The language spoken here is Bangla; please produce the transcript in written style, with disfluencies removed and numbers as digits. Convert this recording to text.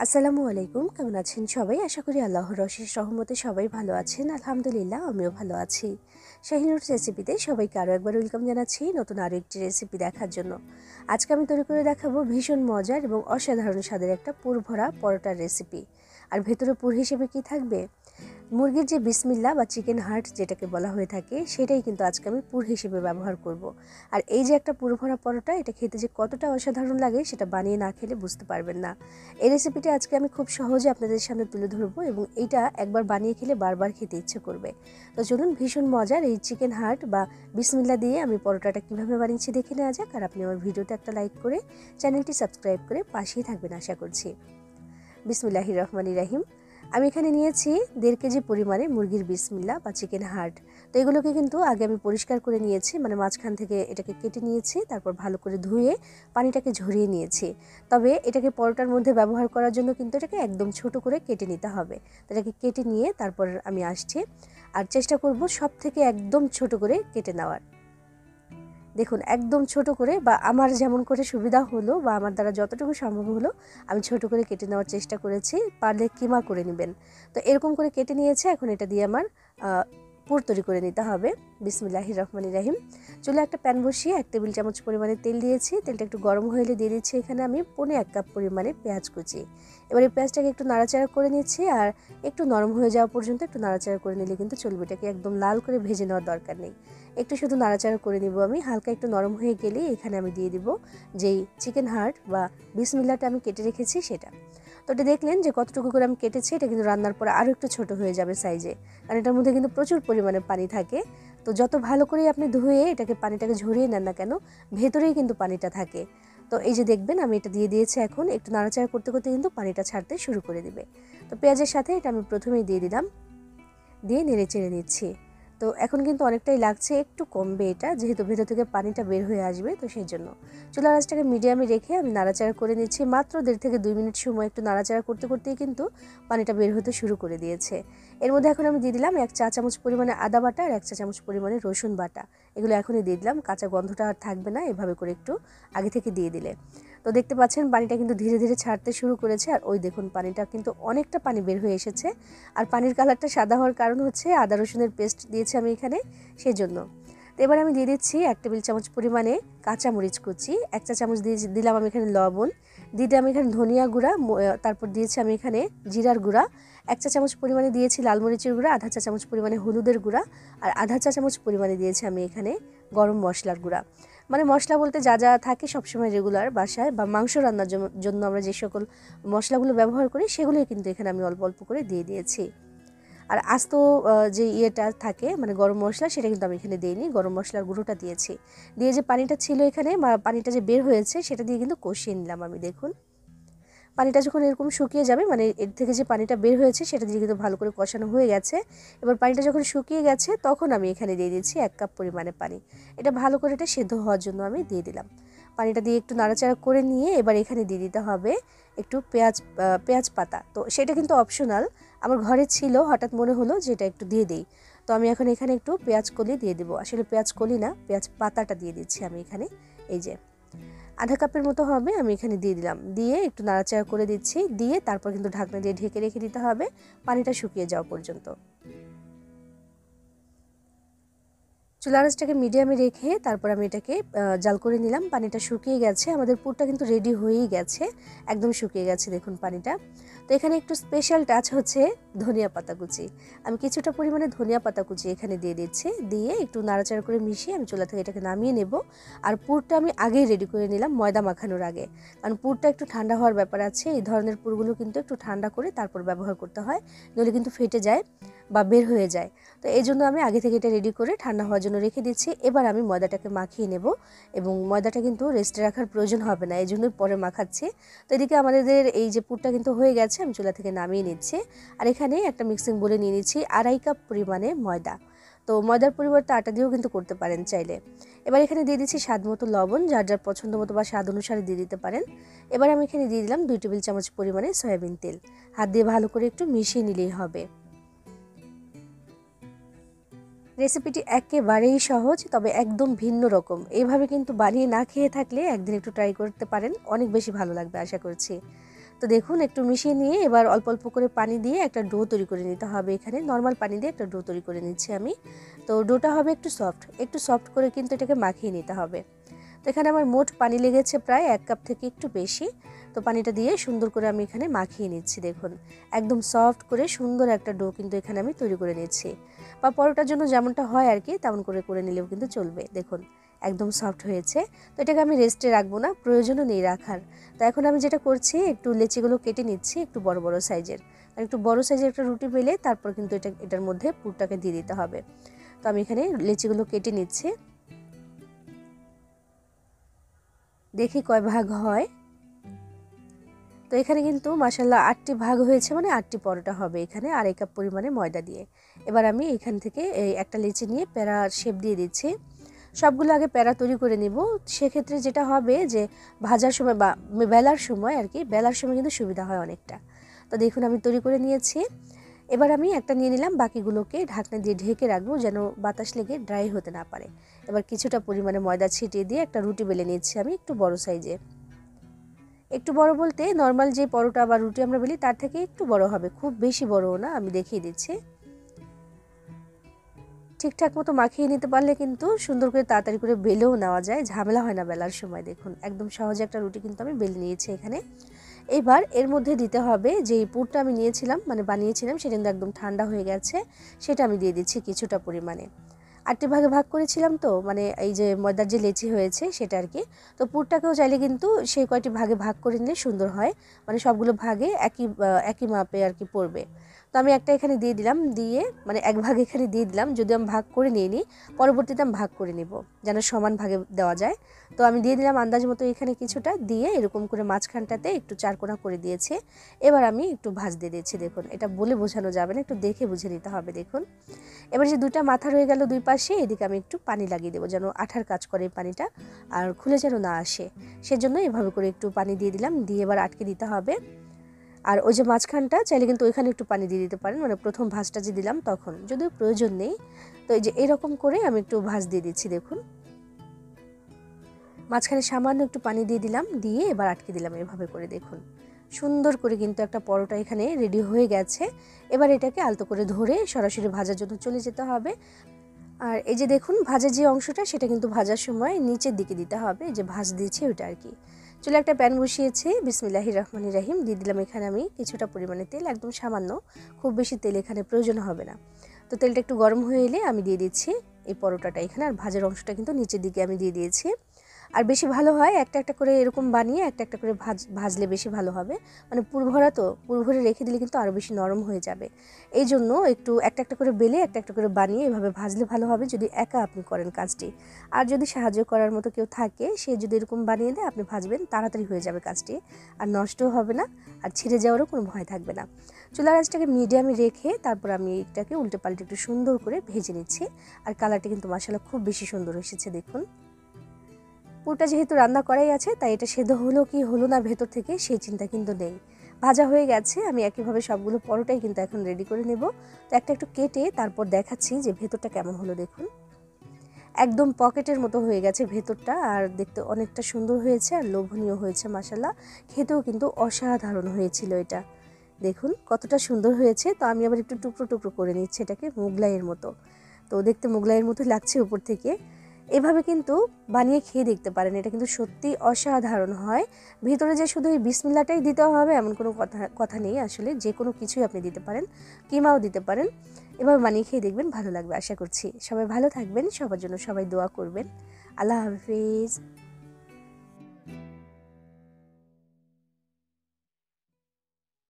আসসালামু আলাইকুম, কেমন আছেন সবাই? আশা করি আল্লাহর অশেষ রহমতে সবাই ভালো আছেন। আলহামদুলিল্লাহ, আমিও ভালো আছি। শাহিনুর রেসিপিতে সবাইকে আরও একবার ওয়েলকাম জানাচ্ছি নতুন আরও একটি রেসিপি দেখার জন্য। আজকে আমি তৈরি করে দেখাবো ভীষণ মজার এবং অসাধারণ স্বাদের একটা পুর ভরা পরোটার রেসিপি। আর ভেতরে পুর হিসেবে কি থাকবে? মুরগির যে বিসমিল্লা বা চিকেন হার্ট যেটাকে বলা হয়ে থাকে, সেটাই কিন্তু আজকে আমি পুর হিসেবে ব্যবহার করব। আর এই যে একটা পুর ভরা পরোটা, এটা খেতে যে কতটা অসাধারণ লাগে সেটা বানিয়ে না খেলে বুঝতে পারবেন না। এই রেসিপিটা আজকে আমি খুব সহজে আপনাদের সামনে তুলে ধরবো এবং এইটা একবার বানিয়ে খেলে বারবার খেতে ইচ্ছে করবে। তো চলুন, ভীষণ মজার এই চিকেন হার্ট বা বিসমিল্লা দিয়ে আমি পরোটাটা কীভাবে বানিয়েছি দেখে নেওয়া যাক। আর আপনি আমার ভিডিওতে একটা লাইক করে চ্যানেলটি সাবস্ক্রাইব করে পাশেই থাকবেন আশা করছি। বিসমিল্লাহির রহমানির রহিম। আমি এখানে নিয়েছি 1.5 কেজি পরিমাণে মুরগির বিসমিল্লা বা চিকেন হার্ট। তো এগুলোকে কিন্তু আগে আমি পরিষ্কার করে নিয়েছি, মানে মাঝখান থেকে এটাকে কেটে নিয়েছি, তারপর ভালো করে ধুয়ে পানিটাকে ঝরিয়ে নিয়েছি। তবে এটাকে পরোটার মধ্যে ব্যবহার করার জন্য কিন্তু এটাকে একদম ছোট করে কেটে নিতে হবে। তো এটাকে কেটে নিয়ে তারপর আমি আসছি, আর চেষ্টা করব সব থেকে একদম ছোট করে কেটে নেওয়ার। দেখুন, একদম ছোট করে বা আমার যেমন করে সুবিধা হলো বা আমার দ্বারা যতটুকু সম্ভব হলো আমি ছোট করে কেটে নেওয়ার চেষ্টা করেছি। পারলে কিমা করে নেবেন। তো এরকম করে কেটে নিয়েছে। এখন এটা দিয়ে আমার পুর তৈরি করে নিতে হবে। বিসমিল্লাহির রহমানির রহিম। চুলে একটা প্যান বসিয়ে 1 টেবিল চামচ পরিমাণে তেল দিয়েছি। তেলটা একটু গরম হলে দিয়ে দিচ্ছি এখানে আমি 1.25 কাপ পরিমাণে পেঁয়াজ কুচি। এবার এই পেঁয়াজটাকে একটু নাড়াচাড়া করে নিচ্ছি, আর একটু নরম হয়ে যাওয়া পর্যন্ত একটু নাড়াচাড়া করে নিলে কিন্তু চলবে। এটাকে একদম লাল করে ভেজে নেওয়ার দরকার নেই, একটু শুধু নাড়াচাড়া করে নিব আমি। হালকা একটু নরম হয়ে গেলে এখানে আমি দিয়ে দিব যেই চিকেন হার্ট বা বিসমিল্লাটা আমি কেটে রেখেছি সেটা। তো এটা দেখলেন যে কতটুকু করে আমি কেটেছি। এটা কিন্তু রান্নার পরে আরও একটু ছোট হয়ে যাবে সাইজে, কারণ এটার মধ্যে কিন্তু প্রচুর পরিমাণে পানি থাকে। তো যত ভালো করে আপনি ধুয়ে এটাকে পানিটাকে ঝরিয়ে নেন না কেন, ভেতরেই কিন্তু পানিটা থাকে। তো এই যে দেখবেন আমি এটা দিয়ে দিয়েছি। এখন একটু নাড়াচাড়া করতে করতে কিন্তু পানিটা ছাড়তে শুরু করে দিবে। তো পেঁয়াজের সাথে এটা আমি প্রথমেই দিয়ে দিলাম, দিয়ে নেড়ে চেড়ে নিচ্ছি। তো এখন কিন্তু অনেকটাই লাগছে, একটু কমবে এটা, যেহেতু ভেতর থেকে পানিটা বের হয়ে আসবে। তো সেই জন্য চুলার আঁচটাকে মিডিয়ামে রেখে আমি নাড়াচাড়া করে নিচ্ছি। মাত্র 1.5 থেকে 2 মিনিট সময় একটু নাড়াচাড়া করতে করতেই কিন্তু পানিটা বের হতে শুরু করে দিয়েছে। এর মধ্যে এখন আমি দিয়ে দিলাম 1 চা চামচ পরিমাণে আদা বাটা আর 1 চা চামচ পরিমাণে রসুন বাটা। এগুলো এখনই দিয়ে দিলাম, কাঁচা গন্ধটা আর থাকবে না এভাবে করে একটু আগে থেকে দিয়ে দিলে। তো দেখতে পাচ্ছেন পানিটা কিন্তু ধীরে ধীরে ছাড়তে শুরু করেছে। আর ওই দেখুন, পানিটা কিন্তু অনেকটা পানি বের হয়ে এসেছে। আর পানির কালারটা সাদা হওয়ার কারণ হচ্ছে আদা রসুনের পেস্ট দিয়েছি আমি এখানে, সেই জন্য। তো এবার আমি দিয়ে দিচ্ছি 1 টেবিল চামচ পরিমাণে কাঁচামরিচ কুচি, 1 চা চামচ দিলাম আমি এখানে লবণ, দিয়ে আমি এখানে ধনিয়া গুঁড়া, তারপর দিয়েছি আমি এখানে জিরার গুঁড়া, 1 চা চামচ পরিমাণে দিয়েছি লাল মরিচের গুঁড়া, আধা চা চামচ পরিমাণে হলুদের গুঁড়া, আর আধা চা চামচ পরিমাণে দিয়েছি আমি এখানে গরম মশলার গুঁড়া। মানে মশলা বলতে যা যা থাকে সবসময় রেগুলার বাসায় বা মাংস রান্নার জন্য আমরা যে সকল মশলাগুলো ব্যবহার করি সেগুলোই কিন্তু এখানে আমি অল্প অল্প করে দিয়ে দিয়েছি। আর আস্ত যে ইয়েটা থাকে মানে গরম মশলা, সেটা কিন্তু আমি এখানে দিইনি, গরম মশলার গুঁড়োটা দিয়েছি। দিয়ে যে পানিটা ছিল এখানে, পানিটা যে বের হয়েছে সেটা দিয়ে কিন্তু কষিয়ে নিলাম আমি। দেখুন, পানিটা যখন এরকম শুকিয়ে যাবে, মানে এর থেকে যে পানিটা বের হয়েছে সেটা দিয়ে কিন্তু ভালো করে কষানো হয়ে গেছে। এবার পানিটা যখন শুকিয়ে গেছে তখন আমি এখানে দিয়ে দিচ্ছি 1 কাপ পরিমাণে পানি। এটা ভালো করে এটা সেদ্ধ হওয়ার জন্য আমি দিয়ে দিলাম। পানিটা দিয়ে একটু নাড়াচাড়া করে নিয়ে এবার এখানে দিয়ে দিতে হবে একটু পেঁয়াজ পাতা। তো সেটা কিন্তু অপশনাল, আমার ঘরে ছিল, হঠাৎ মনে হলো যে এটা একটু দিয়ে দিই। তো আমি এখন এখানে একটু পেঁয়াজ কলি দিয়ে দেবো। আসলে পেঁয়াজ কলি না, পেঁয়াজ পাতাটা দিয়ে দিচ্ছি আমি এখানে। এই যে আধা কাপের মতো হবে, আমি এখানে দিয়ে দিলাম। দিয়ে একটু নাড়াচাড়া করে দিচ্ছি, দিয়ে তারপর কিন্তু ঢাকনা দিয়ে ঢেকে রেখে দিতে হবে পানিটা শুকিয়ে যাওয়া পর্যন্ত। চুলার আঁচটাকে মিডিয়ামে রেখে তারপর আমি এটাকে জাল করে নিলাম। পানিটা শুকিয়ে গেছে, আমাদের পুরটা কিন্তু রেডি হয়েই গেছে, একদম শুকিয়ে গেছে দেখুন পানিটা। তো এখানে একটু স্পেশাল টাচ হচ্ছে ধনিয়া পাতা কুচি। আমি কিছুটা পরিমাণে ধনিয়া পাতা কুচি এখানে দিয়ে দিচ্ছি, দিয়ে একটু নাড়াচাড়া করে মিশিয়ে আমি চুলা থেকে এটাকে নামিয়ে নেব। আর পুরটা আমি আগেই রেডি করে নিলাম ময়দা মাখানোর আগে, কারণ পুরটা একটু ঠান্ডা হওয়ার ব্যাপার আছে। এই ধরনের পুরগুলো কিন্তু একটু ঠান্ডা করে তারপর ব্যবহার করতে হয়, নইলে কিন্তু ফেটে যায় বা বের হয়ে যায়। তো এই জন্য আমি আগে থেকে এটা রেডি করে ঠান্ডা হওয়ার জন্য রেখে দিচ্ছি। এবার আমি ময়দাটাকে মাখিয়ে নেব, এবং ময়দাটা কিন্তু রেস্টে রাখার প্রয়োজন হবে না, এই জন্যই পরে মাখাচ্ছি। তো এদিকে আমাদের এই যে পুরটা কিন্তু হয়ে গেছে, আমি চুলা থেকে নামিয়ে নিচ্ছি। আর এখানে একটা মিক্সিং বলে নিয়ে নিচ্ছি 2.5 কাপ পরিমাণে ময়দা। তো ময়দার পরিবর্তে আটা দিয়েও কিন্তু করতে পারেন চাইলে। এবার এখানে দিয়ে দিচ্ছি স্বাদ মতো লবণ, যার যার পছন্দ মতো বা স্বাদ অনুসারে দিয়ে দিতে পারেন। এবার আমি এখানে দিয়ে দিলাম 2 টেবিল চামচ পরিমাণে সয়াবিন তেল। হাত দিয়ে ভালো করে একটু মিশিয়ে নিলেই হবে। রেসিপিটি একেবারেই সহজ, তবে একদম ভিন্ন রকম। এইভাবে কিন্তু বানিয়ে না খেয়ে থাকলে একদিন একটু ট্রাই করতে পারেন, অনেক বেশি ভালো লাগবে আশা করছি। তো তো দেখুন একটু মিশিয়ে নিয়ে এবার অল্প অল্প করে পানি দিয়ে একটা ডো তৈরি করে নিতে হবে। এখানে নর্মাল পানি দিয়ে একটা ডো তৈরি করে নিচ্ছি আমি। তো ডোটা হবে একটু সফট করে কিন্তু এটাকে মাখিয়ে নিতে হবে। তো এখানে আমার মোট পানি লেগেছে প্রায় 1 কাপ থেকে একটু বেশি। তো পানিটা দিয়ে সুন্দর করে আমি এখানে মাখিয়ে নিচ্ছি। দেখুন একদম সফট করে সুন্দর একটা ডো কিন্তু এখানে আমি তৈরি করে নিচ্ছি, বা পরোটার জন্য যেমনটা হয় আর কি তেমন করে নিলেও কিন্তু চলবে। দেখুন একদম সফট হয়েছে। তো এটাকে আমি রেস্টে রাখবো না, প্রয়োজনও নেই রাখার। তো এখন আমি যেটা করছি, একটু লেচিগুলো কেটে নিচ্ছি একটু বড় বড় সাইজের। আর একটু বড় সাইজের একটা রুটি বেলে তারপর কিন্তু এটার মধ্যে পুরটাকে দিয়ে দিতে হবে। তো আমি এখানে লেচিগুলো কেটে নিচ্ছি, দেখি কয় ভাগ হয়। তো এখানে কিন্তু মাশাআল্লাহ 8টি ভাগ হয়েছে, মানে 8টি পরোটা হবে এখানে আড়াই কাপ পরিমাণে ময়দা দিয়ে। এবার আমি এখান থেকে একটা লেচি নিয়ে প্যারা শেপ দিয়ে দিচ্ছি। সবগুলো আগে প্যারা তৈরি করে নিব। সেক্ষেত্রে যেটা হবে যে ভাজার সময় বা বেলার সময় আর কি, বেলার সময় কিন্তু সুবিধা হয় অনেকটা। তো দেখুন আমি তৈরি করে নিয়েছি। এবার আমি একটা নিয়ে নিলাম, বাকিগুলোকে ঢাকনা দিয়ে ঢেকে রাখবো যেন বাতাস লেগে ড্রাই হতে না পারে। এবার কিছুটা পরিমাণে ময়দা ছিটিয়ে দিয়ে একটা রুটি বেলে নিচ্ছি আমি একটু বড় সাইজে। একটু বড় বলতে নর্মাল যে পরোটা বা রুটি আমরা বেলি তার থেকে একটু বড় হবে, খুব বেশি বড়ও না। আমি দেখিয়ে দিচ্ছি। ঠিকঠাক মতো মাখিয়ে নিতে পারলে কিন্তু সুন্দর করে তাড়াতাড়ি করে বেলেও নেওয়া যায়, ঝামেলা হয় না বেলার সময়। দেখুন একদম সহজে একটা রুটি কিন্তু আমি বেলে নিয়েছি এখানে। এবার এর মধ্যে দিতে হবে যেই পুরটা আমি নিয়েছিলাম, মানে বানিয়েছিলাম, সেটা কিন্তু একদম ঠান্ডা হয়ে গেছে। সেটা আমি দিয়ে দিচ্ছি কিছুটা পরিমাণে। 8টি ভাগে ভাগ করেছিলাম তো, মানে এই যে ময়দার যে লেচি হয়েছে সেটা আর কি। তো পুরটাকেও চাইলে কিন্তু সেই কয়টি ভাগে ভাগ করে নিলে সুন্দর হয়, মানে সবগুলো ভাগে একই মাপে আর কি পড়বে। তো আমি একটা এখানে দিয়ে দিলাম, দিয়ে মানে এক ভাগ এখানে দিয়ে দিলাম। যদি আমি ভাগ করে নিয়ে নিই, পরবর্তীতে আমি ভাগ করে নিব যেন সমান ভাগে দেওয়া যায়। তো আমি দিয়ে দিলাম আন্দাজ মতো এখানে কিছুটা দিয়ে এরকম করে মাঝখানটাতে একটু চারকোনা করে দিয়েছে। এবার আমি একটু ভাঁজ দিয়ে দিচ্ছি। দেখুন এটা বলে বোঝানো যাবে না, একটু দেখে বুঝে নিতে হবে। দেখুন এবার যে দুইটা মাথা রয়ে গেল দুই পাশে, এদিকে আমি একটু পানি লাগিয়ে দেবো যেন আঠার কাজ করে এই পানিটা, আর খুলে যেন না আসে। সেজন্য এভাবে করে একটু পানি দিয়ে দিলাম, দিয়ে এবার আটকে দিতে হবে। আর ওই যে মাঝখানটা চাইলে কিন্তু ওইখানে একটু পানি দিয়ে দিতে পারেন, মানে প্রথম ভাঁজটা যে দিলাম তখন, যদিও প্রয়োজন নেই। তো এই যে এরকম করে আমি একটু ভাঁজ দিয়ে দিচ্ছি। দেখুন মাঝখানে সামান্য একটু পানি দিয়ে দিলাম, দিয়ে এবার আটকে দিলাম এভাবে করে। দেখুন সুন্দর করে কিন্তু একটা পরোটা এখানে রেডি হয়ে গেছে। এবার এটাকে আলতো করে ধরে সরাসরি ভাজার জন্য চলে যেতে হবে। আর এই যে দেখুন ভাজার যে অংশটা, সেটা কিন্তু ভাজার সময় নিচের দিকে দিতে হবে, যে ভাঁজ দিয়েছি ওইটা আর কি। চুলে একটা প্যান বসিয়েছি, বিসমিল্লাহির রহমানির রহিম। দিয়ে দিলাম এখানে আমি কিছুটা পরিমাণে তেল, একদম সামান্য, খুব বেশি তেল এখানে প্রয়োজন হবে না। তো তেলটা একটু গরম হয়ে এলে আমি দিয়ে দিচ্ছি এই পরোটাটা এখানে। আর ভাজার অংশটা কিন্তু নিচের দিকে আমি দিয়ে দিয়েছি। আর বেশি ভালো হয় একটা একটা করে এরকম বানিয়ে একটা একটা করে ভাজলে বেশি ভালো হবে। মানে পুরভরা, তো পুরভরে রেখে দিলে কিন্তু আরও বেশি নরম হয়ে যাবে। এই জন্য একটু একটা একটা করে বেলে একটা একটা করে বানিয়ে এভাবে ভাজলে ভালো হবে, যদি একা আপনি করেন কাজটি। আর যদি সাহায্য করার মতো কেউ থাকে, সে যদি এরকম বানিয়ে দেয়, আপনি ভাজবেন, তাড়াতাড়ি হয়ে যাবে কাজটি, আর নষ্টও হবে না, আর ছিঁড়ে যাওয়ারও কোনো ভয় থাকবে না। চুলার আঁচটাকে মিডিয়ামে রেখে তারপর আমি এটাকে উল্টে পাল্টে একটু সুন্দর করে ভেজে নিচ্ছি। আর কালারটা কিন্তু মাশাআল্লাহ খুব বেশি সুন্দর এসেছে। দেখুন পুরটা যেহেতু রান্না করাই আছে, তাই এটা সেদ্ধ হলো কি হলো না ভেতর থেকে সেই চিন্তা কিন্তু নেই। ভাজা হয়ে গেছে। আমি একইভাবে সবগুলো পরোটাই কিন্তু এখন রেডি করে নেব। তো একটা একটু কেটে তারপর দেখাচ্ছি যে ভেতরটা কেমন হলো। দেখুন একদম পকেটের মতো হয়ে গেছে ভেতরটা, আর দেখতে অনেকটা সুন্দর হয়েছে আর লোভনীয় হয়েছে মাশাআল্লাহ। খেতেও কিন্তু অসাধারণ হয়েছিল এটা। দেখুন কতটা সুন্দর হয়েছে। তো আমি আবার একটু টুকরো টুকরো করে নিচ্ছি এটাকে, মোগলাইয়ের মতো। তো দেখতে মোগলাইয়ের মতো লাগছে উপর থেকে। এভাবে কিন্তু বানিয়ে খেয়ে দেখতে পারেন, এটা কিন্তু সত্যি অসাধারণ হয়। ভিতরে যে শুধু এই বিসমিল্লাটাই দিতে হবে এমন কোনো কথা নেই, আসলে যে কোনো কিছুই আপনি দিতে পারেন, কিমাও দিতে পারেন। এভাবে বানিয়ে খেয়ে দেখবেন, ভালো লাগবে আশা করছি। সবাই ভালো থাকবেন, সবার জন্য সবাই দোয়া করবেন। আল্লাহ হাফিজ।